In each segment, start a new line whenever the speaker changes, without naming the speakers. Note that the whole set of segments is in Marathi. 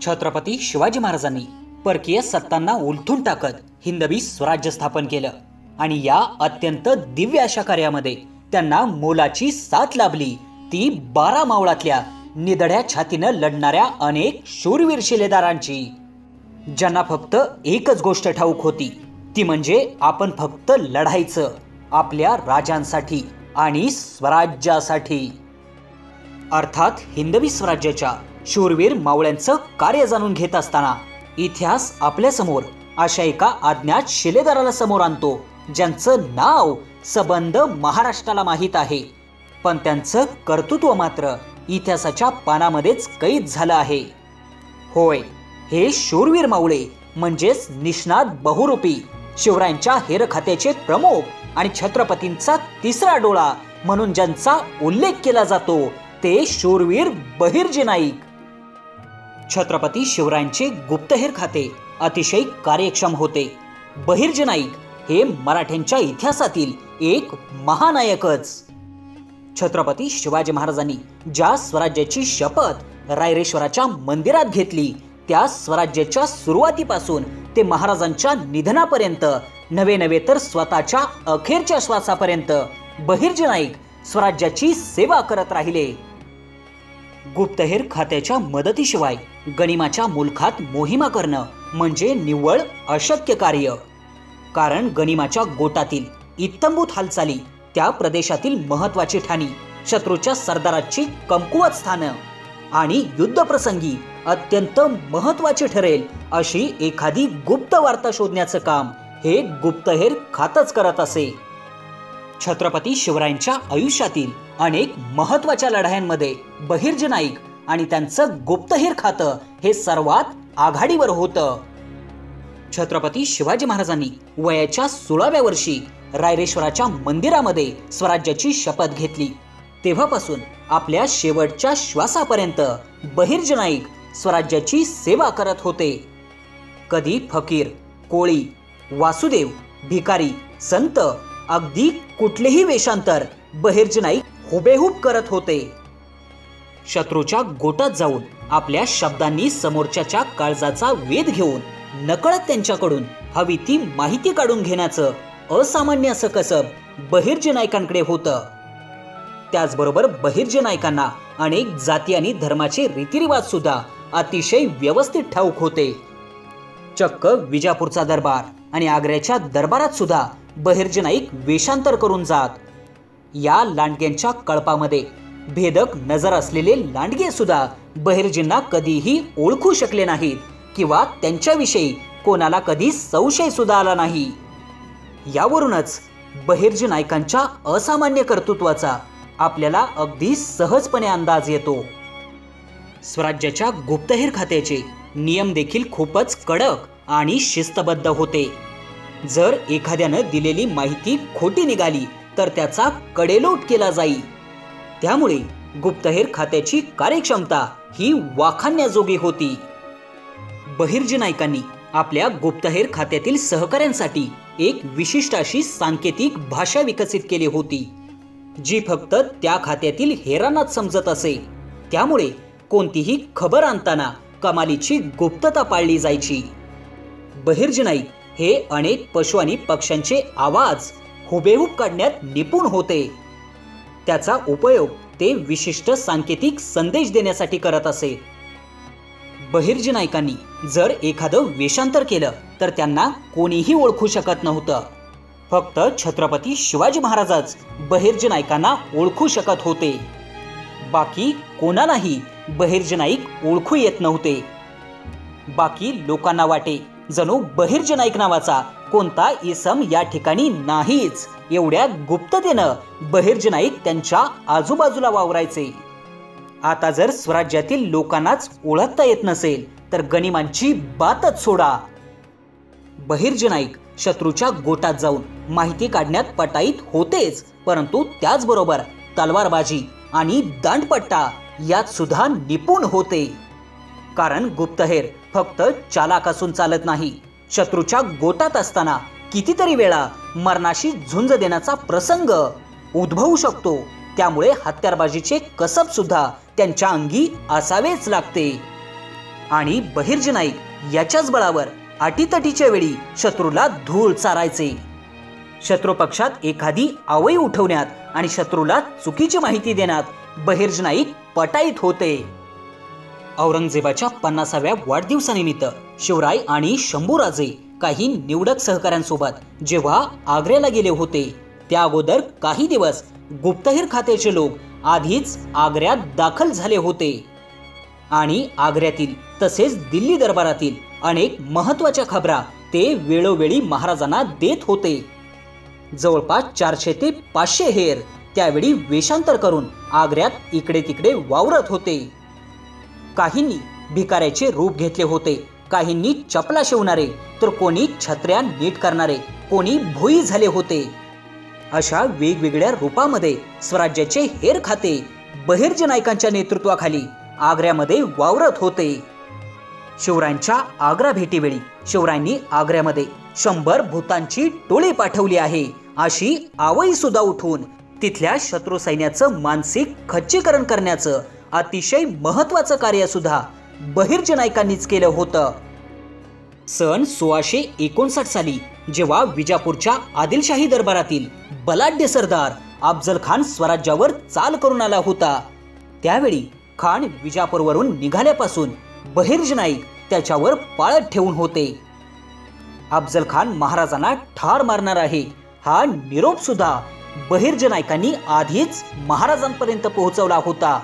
छत्रपती शिवाजी महाराजांनी परकीय सत्तांना उलथून टाकत हिंदवी स्वराज्य स्थापन केलं आणि या अत्यंत दिव्य अशा कार्यामध्ये त्यांना मोलाची साथ लाभली ती 12 मावळातल्या निधड्या छातीनं लढणाऱ्या अनेक शूरवीर शिलेदारांची, ज्यांना फक्त एकच गोष्ट ठाऊक होती, ती म्हणजे आपण फक्त लढायचं आपल्या राजांसाठी आणि स्वराज्यासाठी। अर्थात हिंदवी स्वराज्याच्या शूरवीर मावळ्यांचं कार्य जाणून घेत असताना इतिहास आपल्या समोर अशा एका अज्ञात शिलेदाराला समोर आणतो, ज्यांचं नाव सबंध महाराष्ट्राला माहीत आहे, पण त्यांचं कर्तृत्व मात्र इतिहासाच्या पानामध्येच कैद झालं आहे। होय, हे शूरवीर मावळे म्हणजेच निष्णात बहुरूपी शिवरायांच्या हेर खात्याचे प्रमुख आणि छत्रपतींचा तिसरा डोळा म्हणून ज्यांचा उल्लेख केला जातो ते शूरवीर बहिर्जी नाईक। छत्रपती शिवरायांचे गुप्तहेर खाते अतिशय कार्यक्षम होते। बहिर्जी नाईक हे मराठ्यांच्या इतिहासातील एक महानायकच। छत्रपती शिवाजी महाराजांनी ज्या स्वराज्याची शपथ रायरेश्वराच्या मंदिरात घेतली, त्या स्वराज्याच्या सुरुवातीपासून ते महाराजांच्या निधनापर्यंत, नवे तर स्वतःच्या अखेरच्या श्वासापर्यंत बहिर्जी नाईक स्वराज्याची सेवा करत राहिले। गुप्तहेर खात्याच्या मदतीशिवाय गनिमाच्या मुलखात मोहिमा करणं म्हणजे निव्वळ अशक्य कार्य, कारण गनिमाच्या गोटातील इत्तंभूत हालचाली, त्या प्रदेशातील महत्त्वाची ठाणी, शत्रूच्या सरदाराची कमकुवत स्थानं आणि युद्धप्रसंगी अत्यंत महत्त्वाची ठरेल अशी एखादी गुप्त वार्ता शोधण्याचं काम हे गुप्तहेर खातच करत असे। छत्रपती शिवरायांच्या आयुष्यातील अनेक महत्त्वाच्या लढायांमध्ये बहिर्जी नाईक आणि त्यांचं गुप्तहेर खातं हे सर्वात आघाडीवर होतं। छत्रपती शिवाजी महाराजांनी वयाच्या 16व्या वर्षी रायरेश्वराच्या मंदिरामध्ये स्वराज्याची शपथ घेतली, तेव्हापासून आपल्या शेवटच्या श्वासापर्यंत बहिर्जी नाईक स्वराज्याची सेवा करत होते। कधी फकीर, कोळी, वासुदेव, भिकारी, संत, अगदी कुठलेही वेषांतर बहिर्जी नाईक हुबेहूब करत होते। शत्रूच्या गोटात जाऊन आपल्या शब्दांनी समोरच्याच्या काळजाचा वेध घेऊन नकळत त्यांच्याकडून हवी ती माहिती काढून घेण्याचं असामान्य असं कसब बहिर्जी नाईकांकडे होतं। त्याचबरोबर बहिर्जी नाईकांना अनेक जाती आणि धर्माचे रीतिरिवाज सुद्धा अतिशय व्यवस्थित ठाऊक होते। चक्क विजापूरचा दरबार आणि आग्र्याच्या दरबारात सुद्धा बहिर्जी नाईक वेषांतर करून जात। या लांडग्यांच्या कळपामध्ये भेदक नजर असलेले लांडगे सुद्धा बहिर्जींना कधीही ओळखू शकले नाहीत किंवा त्यांच्याविषयी कोणाला कधी संशय सुद्धा आला नाही। यावरूनच बहिर्जी नाईकांच्या असामान्य कर्तृत्वाचा आपल्याला अगदी सहजपणे अंदाज येतो। स्वराज्याच्या गुप्तहेर खात्याचे नियम देखील खूपच कडक आणि शिस्तबद्ध होते। जर एखाद्यानं दिलेली माहिती खोटी निघाली तर त्याचा कडेलोट केला जाई। त्यामुळे गुप्तहेर खात्याची कार्यक्षमता ही वाखाणण्याजोगी होती। बहिर्जी नाईकांनी आपल्या गुप्तहेर खात्यातील सहकाऱ्यांसाठी एक विशिष्ट अशी सांकेतिक भाषा विकसित केली होती, जी फक्त त्या खात्यातील हेरांनाच समजत असे। त्यामुळे कोणतीही खबर आणताना कमालीची गुप्तता पाळली जायची। बहिर्जी नाईक हे अनेक पशु आणि पक्ष्यांचे आवाज हुबेहूब काढण्यात निपुण होते। त्याचा उपयोग ते विशिष्ट सांकेतिक संदेश देण्यासाठी करत असे। बहिर्जी नाईकांनी जर एखादं वेषांतर केलं तर त्यांना कोणीही ओळखू शकत नव्हतं। फक्त छत्रपती शिवाजी महाराजच बहिर्जी नाईकांना ओळखू शकत होते। बाकी कोणालाही बहिर्जी नाईक ओळखू येत नव्हते। बाकी लोकांना वाटे जणू बहिर्जी नाईक नावाचा कोणता इसम या ठिकाणी नाहीच, एवढ्या गुप्ततेनं बहिर्जी नाईक त्यांच्या आजूबाजूला वावरायचे। आता जर स्वराज्यातील लोकांनाच ओळखता येत नसेल तर गनिमांची बातच सोडा। बहिर्जी नाईक शत्रूच्या गोटात जाऊन माहिती काढण्यात पटाईत होतेच, परंतु त्याचबरोबर तलवारबाजी आणि दांडपट्टा यात सुद्धा निपुण होते। कारण गुप्तहेर फक्त चालाक असून चालत नाही, शत्रूच्या गोटात असताना कितीतरी वेळा मरणाशी झुंज देण्याचा प्रसंग उद्भवू शकतो। त्यामुळे हत्यारबाजीचे कसब सुद्धा त्यांच्या अंगी असावेच लागते। आणि बहिर्जी नाईक याच्याच बळावर अटीतटीच्या वेळी शत्रूला धूळ चारायचे. शत्रू पक्षात एखादी आवई उठवण्यात आणि शत्रूला चुकीची माहिती देण्यात बहिर्जी नाईक पटाईत होते. औरंगजेबाच्या 50व्या वाढदिवसानिमित्त शिवराय आणि शंभूराजे काही निवडक सहकाऱ्यांसोबत जेव्हा आग्र्याला गेले होते, त्या अगोदर काही दिवस गुप्तहेर खात्याचे लोक आधीच आग्र्यात दाखल झाले होते आणि आग्र्यातील तसेच दिल्ली दरबारातील अनेक महत्त्वाच्या खबरा ते वेळोवेळी महाराजांना देत होते. जवळपास 400 ते 500 हेर त्यावेळी वेषांतर करून आग्र्यात इकडे तिकडे वावरत होते. काहींनी भिकाऱ्याचे रूप घेतले होते, काहींनी चपला शिवणारे, तर कोणी छत्र्या नीट करणारे, कोणी भोई झाले होते. अशा वेगवेगळ्या रूपामध्ये स्वराज्याचे हेर खाते बहिर्जी नाईकांच्या नेतृत्वाखाली आग्र्यामध्ये वावरत होते. शिवरायांच्या आग्रा भेटीवेळी शिवरायांनी आग्र्यामध्ये 100 भूतांची टोळी पाठवली आहे अशी आवई सुद्धा उठवून तिथल्या शत्रू सैन्याचं मानसिक खच्चीकरण करण्याचं अतिशय महत्त्वाचं कार्य सुद्धा बहिर्जी नाईकांनीच केलं होतं. सन 1659 साली जेव्हा विजापूरच्या आदिलशाही दरबारातील बलाढ्य सरदार अफजल खान स्वराज्यावर चाल करून आला होता, त्यावेळी खान विजापूरवरून निघाल्यापासून बहिर्जी नाईक त्याच्यावर पाळत ठेवून होते. अफजल खान महाराजांना ठार मारणार आहे हा निरोप सुद्धा बहिर्जी नाईकांनी आधीच महाराजांपर्यंत पोहोचवला होता.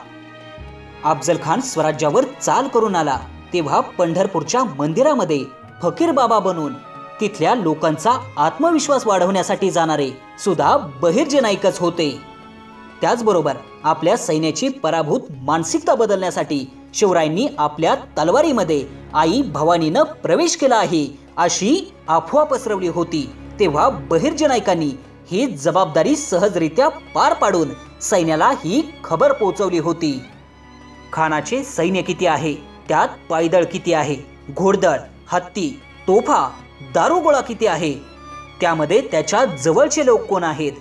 अफजल खान स्वराज्यावर चाल करून आला तेव्हा पंढरपूरच्या मंदिरामध्ये फकीर बाबा बनून तिथल्या लोकांचा आत्मविश्वास वाढवण्यासाठी जाणारे सुद्धा बहिर्जी नाईकच होते. त्याचबरोबर आपल्या सैन्याची पराभूत मानसिकता बदलण्यासाठी शिवरायांनी आपल्या तलवारीमध्ये आई भवानीनं प्रवेश केला आहे अशी अफवा पसरवली होती. तेव्हा बहिर्जी नाईकांनी ही जबाबदारी सहजरित्या पार पाडून सैन्याला ही खबर पोहोचवली होती. खानाचे सैन्य किती आहे, त्यात पायदळ किती आहे, घोडदळ, हत्ती, तोफा, दारुगोळा किती आहे, त्यामध्ये त्याच्या जवळचे लोक कोण आहेत,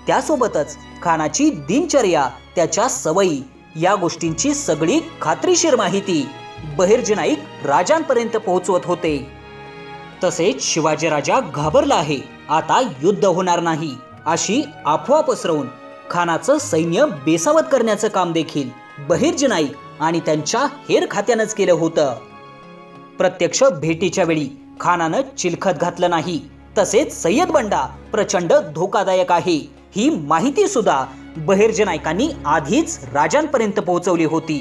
त्यासोबतच खानाची दिनचर्या, त्याच्या सवयी या गोष्टींची सगळी खात्रीशीर माहिती बहिर्जी नाईक राजांपर्यंत पोहोचवत होते. तसेच शिवाजी राजा घाबरला आहे, आता युद्ध होणार नाही अशी अफवा पसरवून खानाचं सैन्य बेसावत करण्याचं काम देखील बहिर्जी नाईक आणि त्यांच्या हेर खात्यानंच केलं होतं. प्रत्यक्ष भेटीच्या वेळी खानानं चिलखत घातलं नाही, तसेच सय्यद बंडा प्रचंड धोकादायक आहे ही माहिती सुद्धा बहिर्जी नाईकांनी आधीच राजांपर्यंत पोहोचवली होती.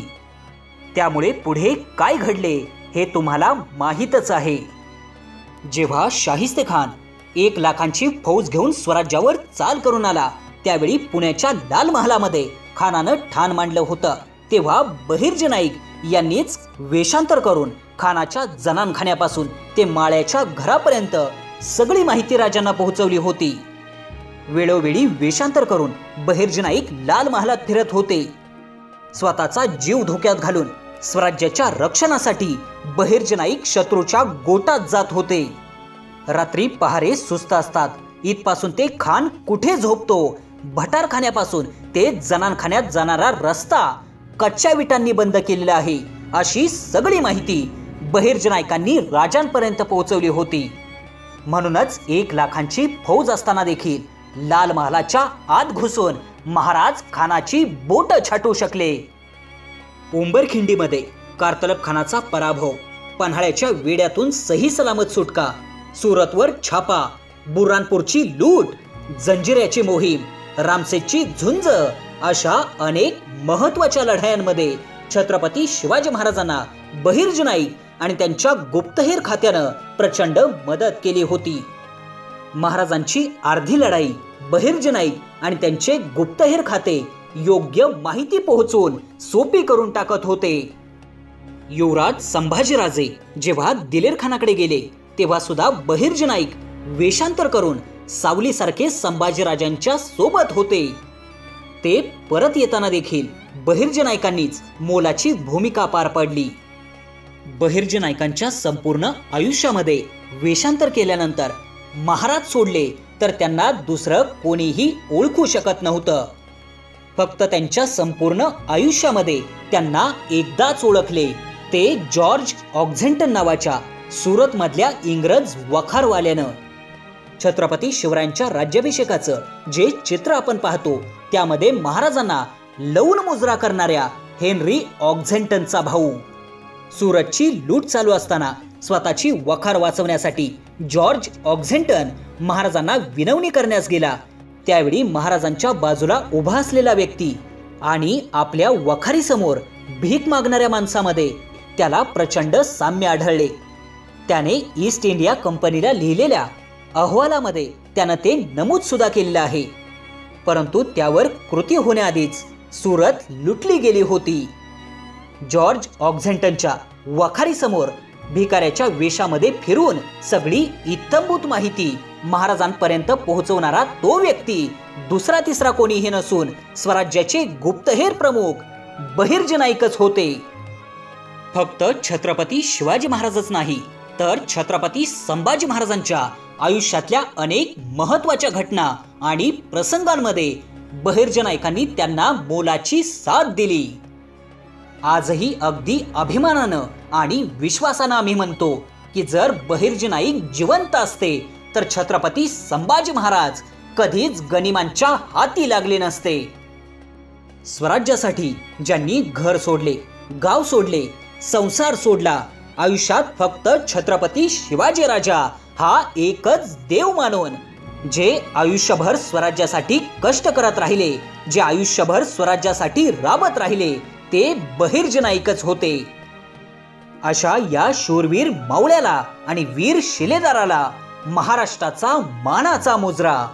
त्यामुळे पुढे काय घडले हे तुम्हाला माहीतच आहे. जेव्हा शाहिस्ते खान 1 लाखांची फौज घेऊन स्वराज्यावर चाल करून आला, त्यावेळी पुण्याच्या लाल महालामध्ये खानानं ठाण मांडलं होतं. तेव्हा बहिर्जी नाईक यांनीच वेषांतर करून खानाच्या जनानखान्यापासून ते माळ्याच्या घरापर्यंत सगळी माहिती राजांना पोहोचवली होती. वेळोवेळी वेषांतर करून बहिर्जी नाईक लाल महालात फिरत होते. स्वतःचा जीव धोक्यात घालून स्वराज्याच्या रक्षणासाठी बहिर्जी नाईक शत्रूच्या गोटात जात होते. रात्री पहारे सुस्त असतात, इथपासून ते खान कुठे झोपतो, भटारखान्यापासून ते जनानखान्यात जाणारा रस्ता कच्च्या विटांनी बंद केलेला आहे अशी सगळी माहिती बहिर्जी नाईकांनी राजांपर्यंत पोहोचवली होती. म्हणूनच 1 लाखांची फौज असताना देखील लाल महालाच्या आत घुसून महाराज खानाची बोट छाटू शकले. उंबरखिंडीमध्ये कारतलब खानाचा पराभव, पन्हाळ्याच्या वेड्यातून सही सलामत सुटका, सुरतवर छापा, बुऱ्हाणपूरची लूट, जंजिऱ्याची मोहीम, रामसेची झुंज अशा अनेक महत्त्वाच्या लढायांमध्ये छत्रपती शिवाजी महाराजांना बहिर्जी नाईक आणि त्यांच्या गुप्तहेर खात्यानं प्रचंड मदत केली होती. महाराजांची अर्धी लढाई बहिर्जी नाईक आणि त्यांचे गुप्तहेर खाते योग्य माहिती पोहोचवून सोपी करून टाकत होते. युवराज संभाजीराजे जेव्हा दिलेर खानाकडे गेले तेव्हा सुद्धा बहिर्जी नाईक वेषांतर करून सावलीसारखे संभाजीराजांच्या सोबत होते. ते परत येताना देखील बहिर्जी नाईकांनीच मोलाची भूमिका पार पाडली. बहिर्जी नाईकांच्या संपूर्ण आयुष्यामध्ये वेषांतर केल्यानंतर महाराज सोडले तर त्यांना दुसरं कोणीही ओळखू शकत नव्हतं. फक्त त्यांच्या संपूर्ण आयुष्यामध्ये त्यांना एकदाच ओळखले ते जॉर्ज ऑक्झेंटन नावाच्या सुरतमधल्या इंग्रज वखारवाल्यानं. छत्रपती शिवरायांच्या राज्याभिषेकाचं जे चित्र आपण पाहतो त्यामध्ये महाराजांना लौन मुजरा करणाऱ्या हेनरी ऑक्झेंटनचा भाऊ. सुरतची लूट चालू असताना स्वतःची वखार वाचवण्यासाठी जॉर्ज ऑक्झेंटन महाराजांना विनवणी करण्यास गेला. त्यावेळी महाराजांच्या बाजूला उभा असलेला व्यक्ती आणि आपल्या वखारीसमोर भीक मागणाऱ्या माणसामध्ये त्याला प्रचंड साम्य आढळले. त्याने ईस्ट इंडिया कंपनीला लिहिलेल्या अहवालामध्ये त्यानं ते नमूद सुद्धा केलेलं आहे. परंतु त्यावर कृती होण्याआधीच सुरत लुटली गेली होती. जॉर्ज ऑक्झेंटनच्या वखारीसमोर भिकाऱ्याच्या वेशामध्ये फिरून सगळी इत्थंभूत माहिती महाराजांपर्यंत पोहोचवणारा तो व्यक्ती दुसरा तिसरा कोणीही नसून स्वराज्याचे गुप्तहेर प्रमुख बहिर्ज नाईकच होते. फक्त छत्रपती शिवाजी महाराजच नाही तर छत्रपती संभाजी महाराजांच्या आयुष्यातल्या अनेक महत्त्वाच्या घटना आणि प्रसंगांमध्ये बहिर्ज नाईकांनी त्यांना मोलाची साथ दिली. आजही अगदी अभिमानानं आणि विश्वासानं आम्ही म्हणतो की जर बहिर्ज नाईक जिवंत असते तर छत्रपती संभाजी महाराज कधीच गनिमांच्या हाती लागले नसते. स्वराज्यासाठी ज्यांनी घर सोडले, गाव सोडले, संसार सोडला, आयुष्यात फक्त छत्रपती शिवाजी राजा हा एकच देव मानून जे आयुष्यभर स्वराज्यासाठी कष्ट करत राहिले, जे आयुष्यभर स्वराज्यासाठी राबत राहिले ते बहिर्ज नाईकच होते. अशा या शूरवीर मावळ्याला आणि वीर शिलेदाराला महाराष्ट्राचा मानाचा मुजरा.